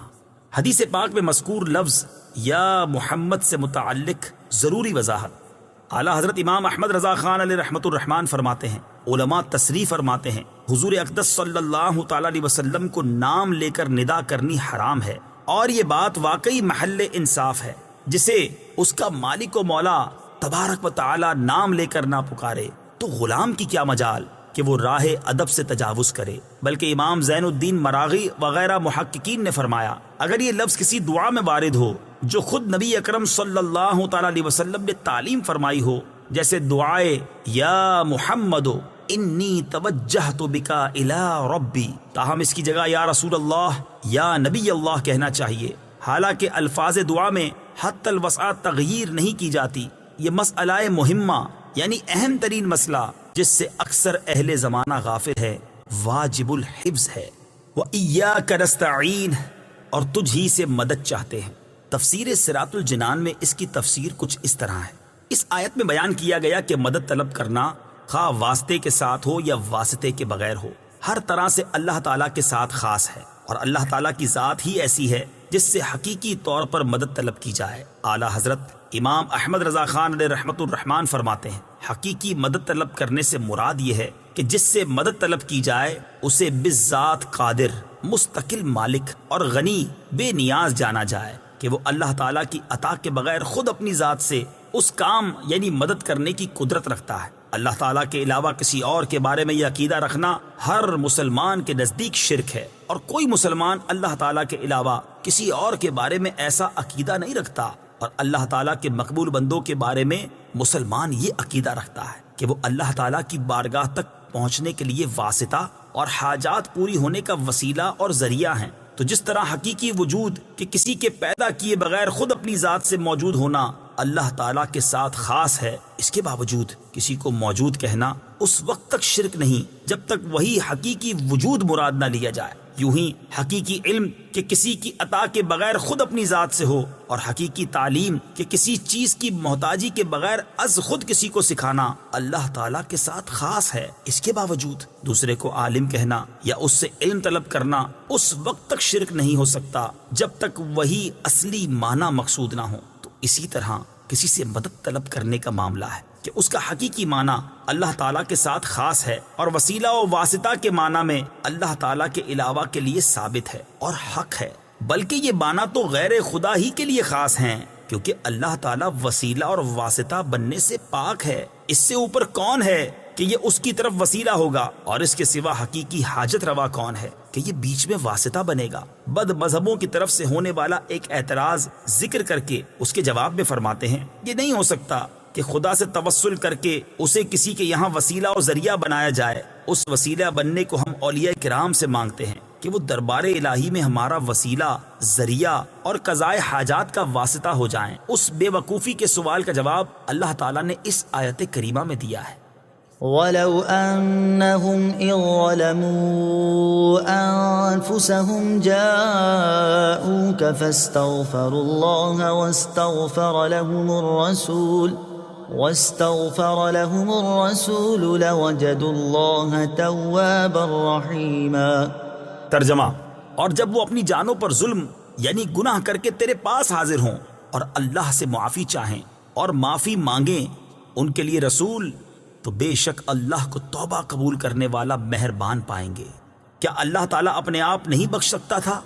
حدیث پاک میں مذکور لفظ یا محمد سے متعلق ضروری وضاحت اعلیٰ حضرت امام احمد رضا خان علیہ رحمۃ الرحمان فرماتے ہیں، علماء تصریح فرماتے ہیں حضور اقدس صلی اللہ تعالی علیہ وسلم کو نام لے کر ندا کرنی حرام ہے، اور یہ بات واقعی محل انصاف ہے۔ جسے اس کا مالک و مولا تبارک و تعالی نام لے کر نہ پکارے تو غلام کی کیا مجال کہ وہ راہ ادب سے تجاوز کرے۔ بلکہ امام زین الدین مراغی وغیرہ محققین نے فرمایا اگر یہ لفظ کسی دعا میں وارد ہو جو خود نبی اکرم صلی اللہ تعالی علیہ وسلم نے تعلیم فرمائی ہو، جیسے دعائے یا محمد انی توجہت بکا الی ربی، تاہم اس کی جگہ یا رسول اللہ یا نبی اللہ کہنا چاہیے۔ حالانکہ الفاظ دعا میں حتی الوسع تغییر نہیں کی جاتی۔ یہ مسئلہ مہمہ یعنی اہم ترین مسئلہ جس سے اکثر اہل زمانہ غافل ہے، واجب الحفظ ہے۔ وَإِيَّاكَ نَسْتَعِينُ، اور تجھ ہی سے مدد چاہتے ہیں۔ تفسیر صراط الجنان میں اس کی تفسیر کچھ اس طرح ہے۔ اس آیت میں بیان کیا گیا کہ مدد طلب کرنا خواہ واسطے کے ساتھ ہو یا واسطے کے بغیر ہو، ہر طرح سے اللہ تعالیٰ کے ساتھ خاص ہے، اور اللہ تعالیٰ کی ذات ہی ایسی ہے جس سے حقیقی طور پر مدد طلب کی جائے۔ اعلیٰ حضرت امام احمد رضا خان علیہ رحمۃ الرحمان فرماتے ہیں حقیقی مدد طلب کرنے سے مراد یہ ہے کہ جس سے مدد طلب کی جائے اسے بالذات قادر، مستقل مالک اور غنی بے نیاز جانا جائے کہ وہ اللہ تعالیٰ کی عطا کے بغیر خود اپنی ذات سے اس کام یعنی مدد کرنے کی قدرت رکھتا ہے۔ اللہ تعالیٰ کے علاوہ کسی اور کے بارے میں یہ عقیدہ رکھنا ہر مسلمان کے نزدیک شرک ہے، اور کوئی مسلمان اللہ تعالیٰ کے علاوہ کسی اور کے بارے میں ایسا عقیدہ نہیں رکھتا، اور اللہ تعالیٰ کے مقبول بندوں کے بارے میں مسلمان یہ عقیدہ رکھتا ہے کہ وہ اللہ تعالیٰ کی بارگاہ تک پہنچنے کے لیے واسطہ اور حاجات پوری ہونے کا وسیلہ اور ذریعہ ہیں۔ تو جس طرح حقیقی وجود کہ کسی کے پیدا کیے بغیر خود اپنی ذات سے موجود ہونا اللہ تعالیٰ کے ساتھ خاص ہے، اس کے باوجود کسی کو موجود کہنا اس وقت تک شرک نہیں جب تک وہی حقیقی وجود مراد نہ لیا جائے۔ یوں ہی حقیقی علم کہ کسی کی عطا کے بغیر خود اپنی ذات سے ہو، اور حقیقی تعلیم کہ کسی چیز کی محتاجی کے بغیر از خود کسی کو سکھانا اللہ تعالیٰ کے ساتھ خاص ہے، اس کے باوجود دوسرے کو عالم کہنا یا اس سے علم طلب کرنا اس وقت تک شرک نہیں ہو سکتا جب تک وہی اصلی معنی مقصود نہ ہو۔ تو اسی طرح کسی سے مدد طلب کرنے کا معاملہ ہے کہ اس کا حقیقی معنی اللہ تعالیٰ کے ساتھ خاص ہے، اور وسیلہ و واسطہ کے معنی میں اللہ تعالیٰ کے علاوہ کے لیے ثابت ہے اور حق ہے، بلکہ یہ معنی تو غیر خدا ہی کے لیے خاص ہیں، کیونکہ اللہ تعالیٰ وسیلہ اور واسطہ بننے سے پاک ہے۔ اس سے اوپر کون ہے کہ یہ اس کی طرف وسیلہ ہوگا، اور اس کے سوا حقیقی حاجت روا کون ہے کہ یہ بیچ میں واسطہ بنے گا۔ بد مذہبوں کی طرف سے ہونے والا ایک اعتراض ذکر کر کے اس کے جواب میں فرماتے ہیں یہ نہیں ہو سکتا کہ خدا سے توسل کر کے اسے کسی کے یہاں وسیلہ اور ذریعہ بنایا جائے۔ اس وسیلہ بننے کو ہم اولیاء کرام سے مانگتے ہیں کہ وہ دربار الہی میں ہمارا وسیلہ، ذریعہ اور قضائے حاجات کا واسطہ ہو جائیں۔ اس بے وقوفی کے سوال کا جواب اللہ تعالیٰ نے اس آیت کریمہ میں دیا ہے۔ وَلَوْ أَنَّهُمْ إِذ ظَلَمُوا أَنفُسَهُمْ جَاءُوكَ فَاسْتَغْفَرُوا اللَّهَ واستغفر لهم الرسول لوجدوا الله توابا رحيما۔ ترجمہ، اور جب وہ اپنی جانوں پر ظلم یعنی گناہ کر کے تیرے پاس حاضر ہوں اور اللہ سے معافی چاہیں اور معافی مانگیں ان کے لیے رسول، تو بے شک اللہ کو توبہ قبول کرنے والا مہربان پائیں گے۔ کیا اللہ تعالیٰ اپنے آپ نہیں بخش سکتا تھا؟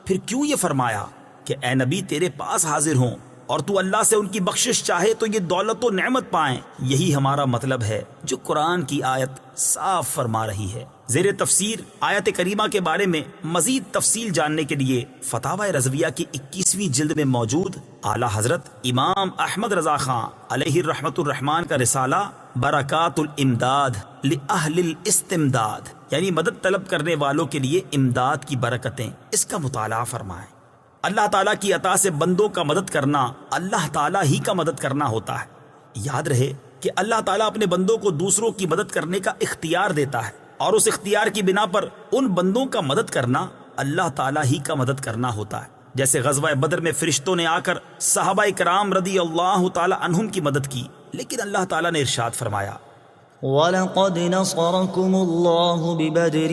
پھر کیوں یہ فرمایا کہ اے نبی تیرے پاس حاضر ہوں اور تو اللہ سے ان کی بخشش چاہے تو یہ دولت و نعمت پائیں؟ یہی ہمارا مطلب ہے جو قرآن کی آیت صاف فرما رہی ہے۔ زیر تفسیر آیت کریمہ کے بارے میں مزید تفصیل جاننے کے لیے فتاوی رضویہ کی 21ویں جلد میں موجود اعلیٰ حضرت امام احمد رضا خان علیہ رحمۃ الرحمان کا رسالہ برکات الامداد لأہل الاستمداد یعنی مدد طلب کرنے والوں کے لیے امداد کی برکتیں، اس کا مطالعہ فرمائیں۔ اللہ تعالیٰ کی عطا سے بندوں کا مدد کرنا اللہ تعالیٰ ہی کا مدد کرنا ہوتا ہے۔ یاد رہے کہ اللہ تعالیٰ اپنے بندوں کو دوسروں کی مدد کرنے کا اختیار دیتا ہے، اور اس اختیار کی بنا پر ان بندوں کا مدد کرنا اللہ تعالیٰ ہی کا مدد کرنا ہوتا ہے۔ جیسے غزوہ بدر میں فرشتوں نے آ کر صحابہ کرام رضی اللہ تعالیٰ عنہم کی مدد کی، لیکن اللہ تعالیٰ نے ارشاد فرمایا وَلَقَدْ نَصَرَكُمُ اللَّهُ بِبَدْرٍ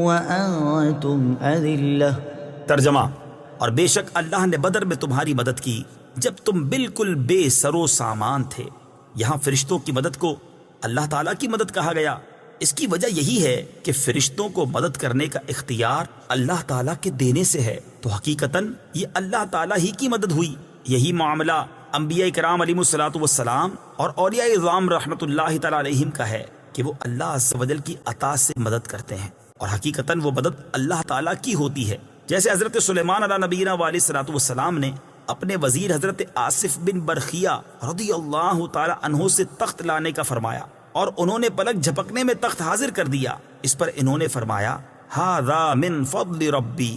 وَأَنْتُمْ أَذِلَّةٌ۔ ترجمہ: اور بے شک اللہ نے بدر میں تمہاری مدد کی جب تم بالکل بے سر و سامان تھے۔ یہاں فرشتوں کی مدد کو اللہ تعالیٰ کی مدد کہا گیا۔ اس کی وجہ یہی ہے کہ فرشتوں کو مدد کرنے کا اختیار اللہ تعالیٰ کے دینے سے ہے، تو حقیقتاً یہ اللہ تعالیٰ ہی کی مدد ہوئی۔ یہی معاملہ انبیاء کرام علیہ الصلوۃ والسلام اور اولیاء اعظام رحمۃ اللہ تعالیٰ علیہم کا ہے کہ وہ اللہ عز و جل کی عطا سے مدد کرتے ہیں، اور حقیقتاً وہ مدد اللہ تعالیٰ کی ہوتی ہے۔ جیسے حضرت سلیمان علیہ نبینا علیہ الصلوۃ والسلام نے اپنے وزیر حضرت آصف بن برخیہ رضی اللہ تعالی عنہ سے تخت لانے کا فرمایا، اور انہوں نے پلک جھپکنے میں تخت حاضر کر دیا۔ اس پر انہوں نے فرمایا ھذا من فضل ربی،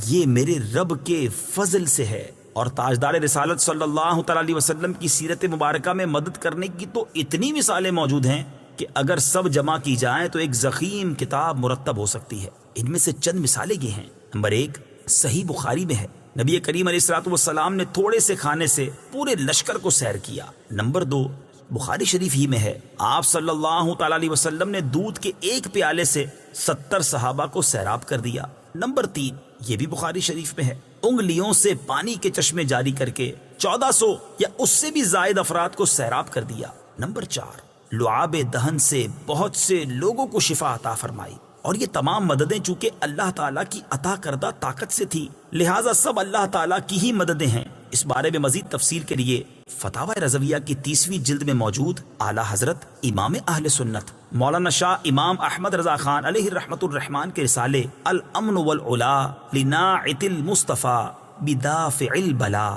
یہ میرے رب کے فضل سے ہے۔ اور تاجدار رسالت صلی اللہ تعالی علیہ وسلم کی سیرت مبارکہ میں مدد کرنے کی تو اتنی مثالیں موجود ہیں کہ اگر سب جمع کی جائیں تو ایک ضخیم کتاب مرتب ہو سکتی ہے۔ ان میں سے چند مثالیں یہ ہیں۔ نمبر 1 صحیح بخاری میں ہے، نبی کریم علیہ الصلوۃ والسلام نے تھوڑے سے کھانے سے پورے لشکر کو سیر کیا۔ نمبر 2 بخاری شریف ہی میں ہے، آپ صلی اللہ تعالی علیہ وسلم نے دودھ کے ایک پیالے سے 70 صحابہ کو سیراب کر دیا۔ نمبر 3 یہ بھی بخاری شریف میں ہے، انگلیوں سے پانی کے چشمے جاری کر کے 1400 یا اس سے بھی زائد افراد کو سیراب کر دیا۔ نمبر 4 لعاب دہن سے بہت سے لوگوں کو شفا عطا فرمائی، اور یہ تمام مددیں چونکہ اللہ تعالیٰ کی عطا کردہ طاقت سے تھی، لہٰذا سب اللہ تعالیٰ کی ہی مددیں ہیں۔ اس بارے میں مزید تفصیل کے لیے فتاوی رضویہ کی 30ویں جلد میں موجود اعلیٰ حضرت امام اہل سنت مولانا شاہ امام احمد رضا خان علیہ رحمت الرحمان کے رسالے الامن والعلا لناعت المصطفیٰ بدافع البلا،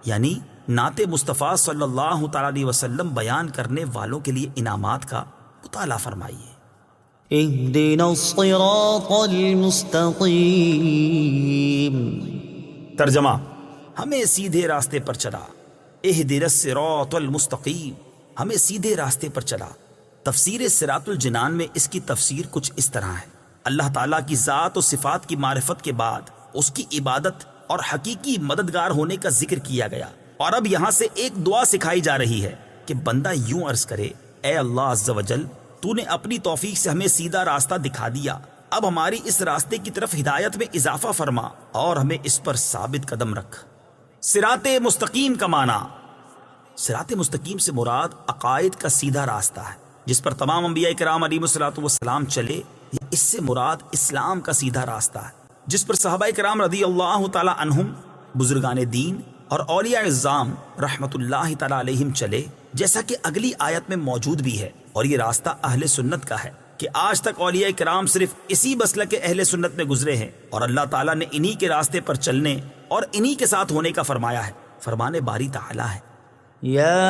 یعنی نعت مصطفیٰ صلی اللہ تعالی علیہ وسلم بیان کرنے والوں کے لیے انعامات کا مطالعہ فرمائیے۔ اهدنا الصراط المستقیم۔ ترجمہ: ہمیں سیدھے راستے پر چلا۔ اہدنا الصراط المستقیم، ہمیں سیدھے راستے پر چلا۔ تفسیر صراط الجنان میں اس کی تفسیر کچھ اس طرح ہے: اللہ تعالیٰ کی ذات و صفات کی معرفت کے بعد اس کی عبادت اور حقیقی مددگار ہونے کا ذکر کیا گیا، اور اب یہاں سے ایک دعا سکھائی جا رہی ہے کہ بندہ یوں عرض کرے، اے اللہ عز و جل، تو نے اپنی توفیق سے ہمیں سیدھا راستہ دکھا دیا، اب ہماری اس راستے کی طرف ہدایت میں اضافہ فرما اور ہمیں اس پر ثابت قدم رکھ۔ صراط مستقیم کا معنی، صراط مستقیم سے مراد عقائد کا سیدھا راستہ ہے جس پر تمام انبیاء کرام علیہ الصلوۃ والسلام چلے، یا اس سے مراد اسلام کا سیدھا راستہ ہے جس پر صحابہ کرام رضی اللہ تعالی عنہم، بزرگان دین اور اولیاء اعظام رحمت اللہ تعالی علیہم چلے، جیسا کہ اگلی آیت میں موجود بھی ہے۔ اور یہ راستہ اہل سنت کا ہے کہ آج تک اولیاء کرام صرف اسی مسلک اہل سنت میں گزرے ہیں، اور اللہ تعالیٰ نے انہی کے راستے پر چلنے اور انہی کے ساتھ ہونے کا فرمایا ہے۔ فرمان باری تعالیٰ ہے، یا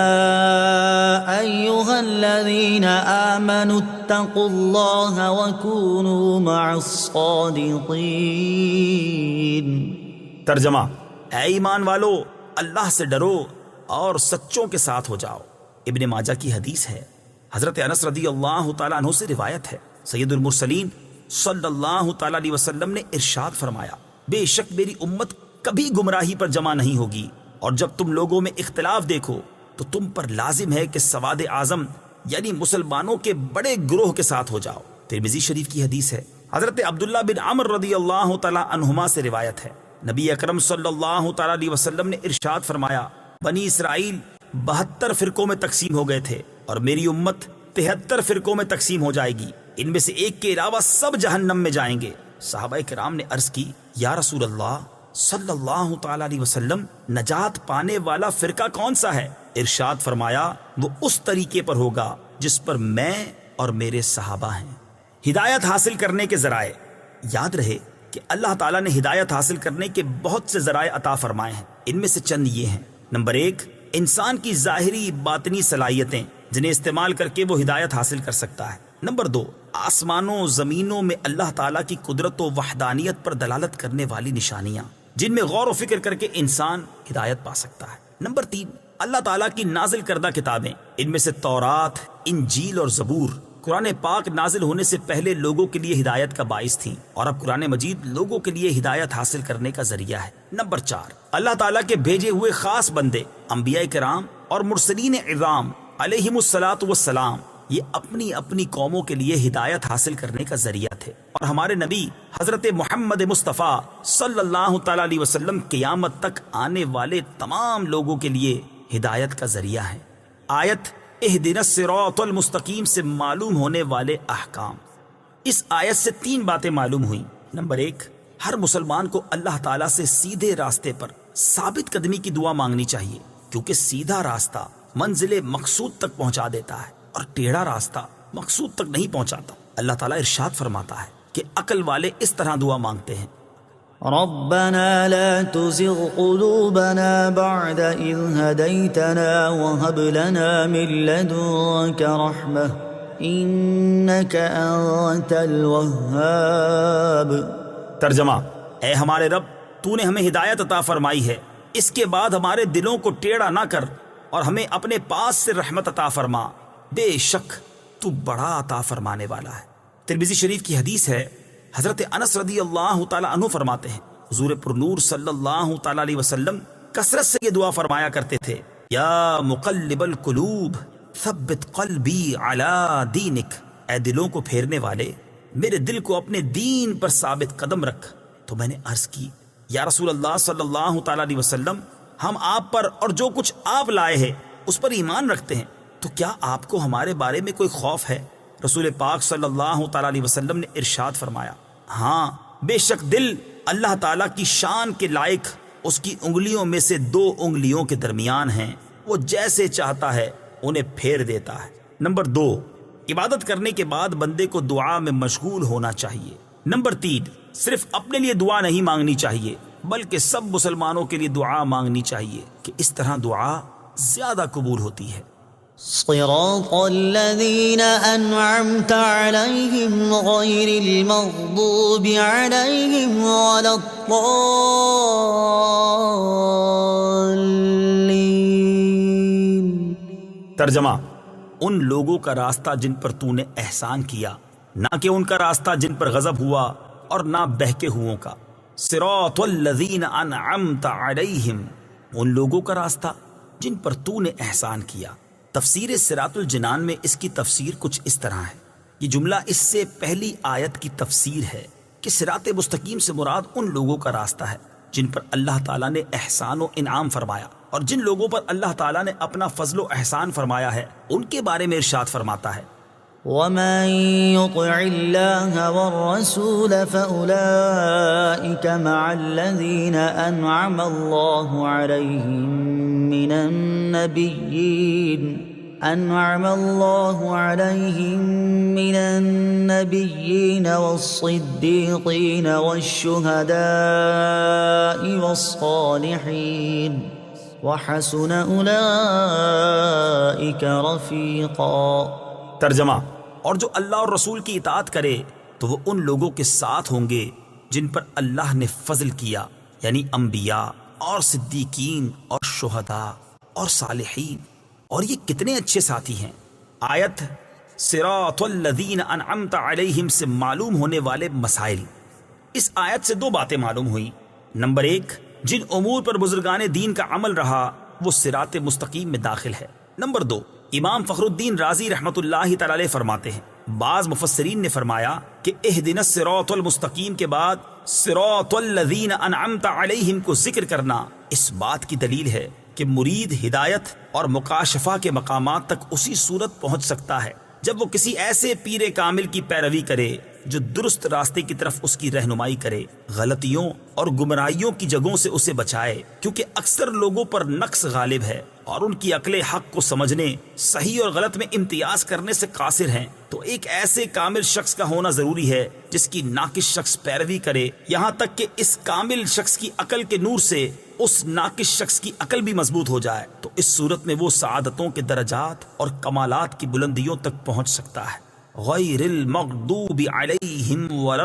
ایہا الذین آمنوا اتقوا اللہ وکونوا مع الصادقین۔ ترجمہ: اے ایمان والو، اللہ سے ڈرو اور سچوں کے ساتھ ہو جاؤ۔ ابن ماجہ کی حدیث ہے، حضرت انس رضی اللہ تعالیٰ عنہ سے روایت ہے، سید المرسلین صلی اللہ تعالیٰ علیہ وسلم نے ارشاد فرمایا، بے شک میری امت کبھی گمراہی پر جمع نہیں ہوگی، اور جب تم لوگوں میں اختلاف دیکھو تو تم پر لازم ہے کہ سواد اعظم یعنی مسلمانوں کے بڑے گروہ کے ساتھ ہو جاؤ۔ ترمذی شریف کی حدیث ہے، حضرت عبداللہ بن عمر رضی اللہ تعالیٰ عنہما سے روایت ہے، نبی اکرم صلی اللہ تعالیٰ علیہ وسلم نے ارشاد فرمایا، بنی اسرائیل 72 فرقوں میں تقسیم ہو گئے تھے، اور میری امت 73 فرقوں میں تقسیم ہو جائے گی، ان میں سے ایک کے علاوہ سب جہنم میں جائیں گے۔ صحابہ کرام نے عرض کی، یا رسول اللہ صلی اللہ تعالی علیہ وسلم، نجات پانے والا فرقہ کون سا ہے؟ ارشاد فرمایا، وہ اس طریقے پر ہوگا جس پر میں اور میرے صحابہ ہیں۔ ہدایت حاصل کرنے کے ذرائع، یاد رہے کہ اللہ تعالیٰ نے ہدایت حاصل کرنے کے بہت سے ذرائع عطا فرمائے ہیں، ان میں سے چند یہ ہیں۔ نمبر 1، انسان کی ظاہری باطنی صلاحیتیں جنہیں استعمال کر کے وہ ہدایت حاصل کر سکتا ہے۔ نمبر 2، آسمانوں زمینوں میں اللہ تعالیٰ کی قدرت و وحدانیت پر دلالت کرنے والی نشانیاں جن میں غور و فکر کر کے انسان ہدایت پا سکتا ہے۔ نمبر 3، اللہ تعالیٰ کی نازل کردہ کتابیں، ان میں سے تورات، انجیل اور زبور قرآن پاک نازل ہونے سے پہلے لوگوں کے لیے ہدایت کا باعث تھیں، اور اب قرآن مجید لوگوں کے لیے ہدایت حاصل کرنے کا ذریعہ ہے۔ نمبر 4، اللہ تعالیٰ کے بھیجے ہوئے خاص بندے انبیاء کرام اور مرسلین اعظام علیہم الصلاۃ والسلام یہ اپنی اپنی قوموں کے لیے ہدایت حاصل کرنے کا ذریعہ تھے، اور ہمارے نبی حضرت محمد مصطفیٰ صلی اللہ تعالی علیہ وسلم قیامت تک آنے والے تمام لوگوں کے لیے ہدایت کا ذریعہ ہیں۔ آیت اہدنا الصراط المستقیم سے معلوم ہونے والے احکام۔ اس آیت سے 3 باتیں معلوم ہوئیں۔ نمبر 1، ہر مسلمان کو اللہ تعالیٰ سے سیدھے راستے پر ثابت قدمی کی دعا مانگنی چاہیے، کیونکہ سیدھا راستہ منزل مقصود تک پہنچا دیتا ہے اور ٹیڑھا راستہ مقصود تک نہیں پہنچاتا۔ اللہ تعالیٰ ارشاد فرماتا ہے کہ عقل والے اس طرح دعا مانگتے ہیں: ربنا لا تزغ قلوبنا بعد إذ هديتنا وهب لنا من لدنك رحمة إنك أنت الوهاب۔ ترجمہ: اے ہمارے رب، تو نے ہمیں ہدایت عطا فرمائی ہے، اس کے بعد ہمارے دلوں کو ٹیڑھا نہ کر اور ہمیں اپنے پاس سے رحمت عطا فرما، بے شک تو بڑا عطا فرمانے والا ہے۔ ترمذی شریف کی حدیث ہے، حضرت انس رضی اللہ تعالی عنہ فرماتے ہیں، حضور پر نور صلی اللہ تعالی علیہ وسلم کثرت سے یہ دعا فرمایا کرتے تھے: یا مقلب القلوب ثبت قلبی علی دینک، اے دلوں کو پھیرنے والے، میرے دل کو اپنے دین پر ثابت قدم رکھ۔ تو میں نے عرض کی: یا رسول اللہ صلی اللہ تعالی علیہ وسلم، ہم آپ پر اور جو کچھ آپ لائے ہیں اس پر ایمان رکھتے ہیں، تو کیا آپ کو ہمارے بارے میں کوئی خوف ہے؟ رسول پاک صلی اللہ تعالی علیہ وسلم نے ارشاد فرمایا: ہاں، بے شک دل اللہ تعالیٰ کی شان کے لائق اس کی انگلیوں میں سے 2 انگلیوں کے درمیان ہیں، وہ جیسے چاہتا ہے انہیں پھیر دیتا ہے۔ نمبر 2، عبادت کرنے کے بعد بندے کو دعا میں مشغول ہونا چاہیے۔ نمبر 3، صرف اپنے لیے دعا نہیں مانگنی چاہیے بلکہ سب مسلمانوں کے لیے دعا مانگنی چاہیے، کہ اس طرح دعا زیادہ قبول ہوتی ہے۔ صراط الذين أنعمت عليهم غير المغضوب عليهم ولا الضالين۔ ترجمہ: ان لوگوں کا راستہ جن پر تو نے احسان کیا، نہ کہ ان کا راستہ جن پر غضب ہوا اور نہ بہکے ہوئوں کا۔ صراط الذین انعمت علیہم، ان لوگوں کا راستہ جن پر تو نے احسان کیا۔ تفسیر صراط الجنان میں اس کی تفسیر کچھ اس طرح ہے۔ یہ جملہ اس سے پہلی آیت کی تفسیر ہے کہ صراط مستقیم سے مراد ان لوگوں کا راستہ ہے جن پر اللہ تعالیٰ نے احسان و انعام فرمایا، اور جن لوگوں پر اللہ تعالیٰ نے اپنا فضل و احسان فرمایا ہے ان کے بارے میں ارشاد فرماتا ہے: ومن يطع الله والرسول فأولئك مع الذين أنعم الله عليهم من النبيين والصديقين والشهداء والصالحين وحسن أولئك رفيقا۔ ترجمہ: اور جو اللہ اور رسول کی اطاعت کرے تو وہ ان لوگوں کے ساتھ ہوں گے جن پر اللہ نے فضل کیا، یعنی انبیاء اور صدیقین اور شہداء اور صالحین، اور یہ کتنے اچھے ساتھی ہیں۔ آیت صراط الذین انعمت علیہم سے معلوم ہونے والے مسائل۔ اس آیت سے 2 باتیں معلوم ہوئیں۔ نمبر 1، جن امور پر بزرگان دین کا عمل رہا وہ صراط مستقیم میں داخل ہے۔ نمبر 2، امام فخر الدین رازی رحمت اللہ تعالی علیہ فرماتے ہیں، بعض مفسرین نے فرمایا کہ اہدنا الصراط المستقیم کے بعد صراط الذین انعمت علیہم کو ذکر کرنا اس بات کی دلیل ہے کہ مرید ہدایت اور مکاشفہ کے مقامات تک اسی صورت پہنچ سکتا ہے جب وہ کسی ایسے پیر کامل کی پیروی کرے جو درست راستے کی طرف اس کی رہنمائی کرے، غلطیوں اور گمراہیوں کی جگہوں سے اسے بچائے، کیونکہ اکثر لوگوں پر نقص غالب ہے اور ان کی عقل حق کو سمجھنے، صحیح اور غلط میں امتیاز کرنے سے قاصر ہیں۔ تو ایک ایسے کامل شخص کا ہونا ضروری ہے جس کی ناقص شخص پیروی کرے، یہاں تک کہ اس کامل شخص کی عقل کے نور سے اس ناقص شخص کی عقل بھی مضبوط ہو جائے، تو اس صورت میں وہ سعادتوں کے درجات اور کمالات کی بلندیوں تک پہنچ سکتا ہے۔ غیر المغضوب علیہم ولا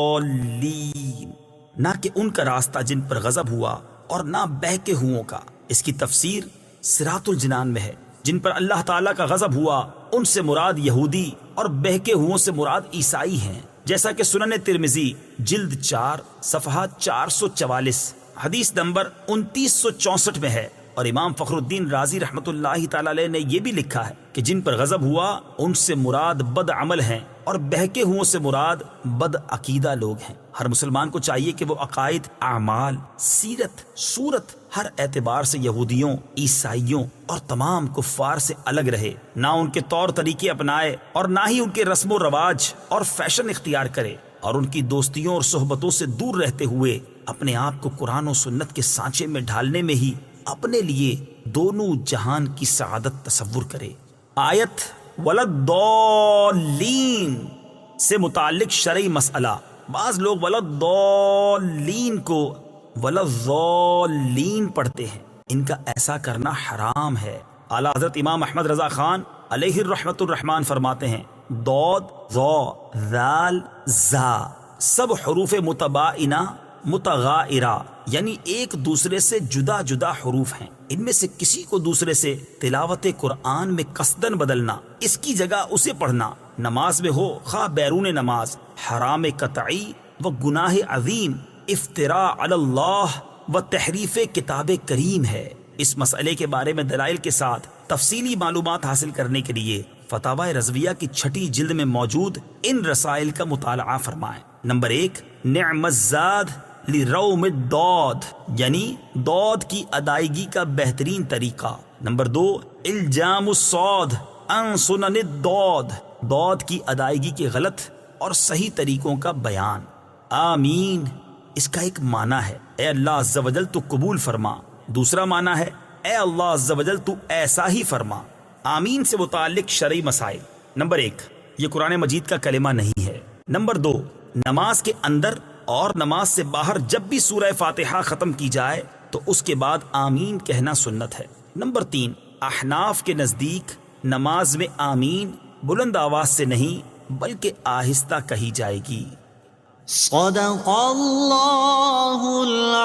الضالین، نہ کہ ان کا راستہ جن پر غضب ہوا اور نہ بہکے ہوئوں کا۔ اس کی تفسیر صراط الجنان میں ہے۔ جن پر اللہ تعالیٰ کا غضب ہوا ان سے مراد یہودی اور بہکے ہوئوں سے مراد عیسائی ہیں، جیسا کہ سنن ترمذی جلد 4 صفحہ 444 حدیث نمبر 2964 میں ہے۔ اور امام فخر الدین رازی رحمت اللہ تعالی علیہ نے یہ بھی لکھا ہے کہ جن پر غضب ہوا ان سے مراد بد عمل ہیں اور بہکے ہوئوں سے مراد بد عقیدہ لوگ ہیں۔ ہر مسلمان کو چاہیے کہ وہ عقائد، اعمال، سیرت، صورت ہر اعتبار سے یہودیوں، عیسائیوں اور تمام کفار سے الگ رہے، نہ ان کے طور طریقے اپنائے اور نہ ہی ان کے رسم و رواج اور فیشن اختیار کرے، اور ان کی دوستیوں اور صحبتوں سے دور رہتے ہوئے اپنے آپ کو قرآن و سنت کے سانچے میں ڈھالنے میں ہی اپنے لیے دونوں جہان کی سعادت تصور کرے۔ آیت وَلَضَّالِّينَ سے متعلق شرعی مسئلہ، بعض لوگ وَلَضَّالِّينَ کو وَلَضَّالِّينَ پڑھتے ہیں، ان کا ایسا کرنا حرام ہے۔ اعلیٰ حضرت امام احمد رضا خان علیہ الرحمت الرحمان فرماتے ہیں ضاد، ظا، ذال، زا سب حروف متباینہ متغائرہ یعنی ایک دوسرے سے جدا جدا حروف ہیں، ان میں سے کسی کو دوسرے سے تلاوت قرآن میں قصدن بدلنا، اس کی جگہ اسے پڑھنا، نماز میں ہو خواہ بیرون نماز، حرام قطعی و گناہ عظیم، افتراء علی اللہ و تحریف کتاب کریم ہے۔ اس مسئلے کے بارے میں دلائل کے ساتھ تفصیلی معلومات حاصل کرنے کے لیے فتاوی رضویہ کی 6 جلد میں موجود ان رسائل کا مطالعہ فرمائیں۔ نمبر 1، نعم الزاد لروم الضاد یعنی ضاد کی ادائیگی کا بہترین طریقہ۔ نمبر 2، الجام الصاد عن سنن الضاد ضاد کی ادائیگی کے غلط اور صحیح طریقوں کا بیان۔ آمین اس کا ایک معنی ہے اے اللہ عز و جل تو قبول فرما، دوسرا معنی ہے اے اللہ عز و جل تو ایسا ہی فرما۔ آمین سے متعلق شرعی مسائل۔ نمبر 1، یہ قرآن مجید کا کلمہ نہیں ہے۔ نمبر 2، نماز کے اندر اور نماز سے باہر جب بھی سورہ فاتحہ ختم کی جائے تو اس کے بعد آمین کہنا سنت ہے۔ نمبر 3، احناف کے نزدیک نماز میں آمین بلند آواز سے نہیں بلکہ آہستہ کہی جائے گی۔ صدق اللہ العظیم۔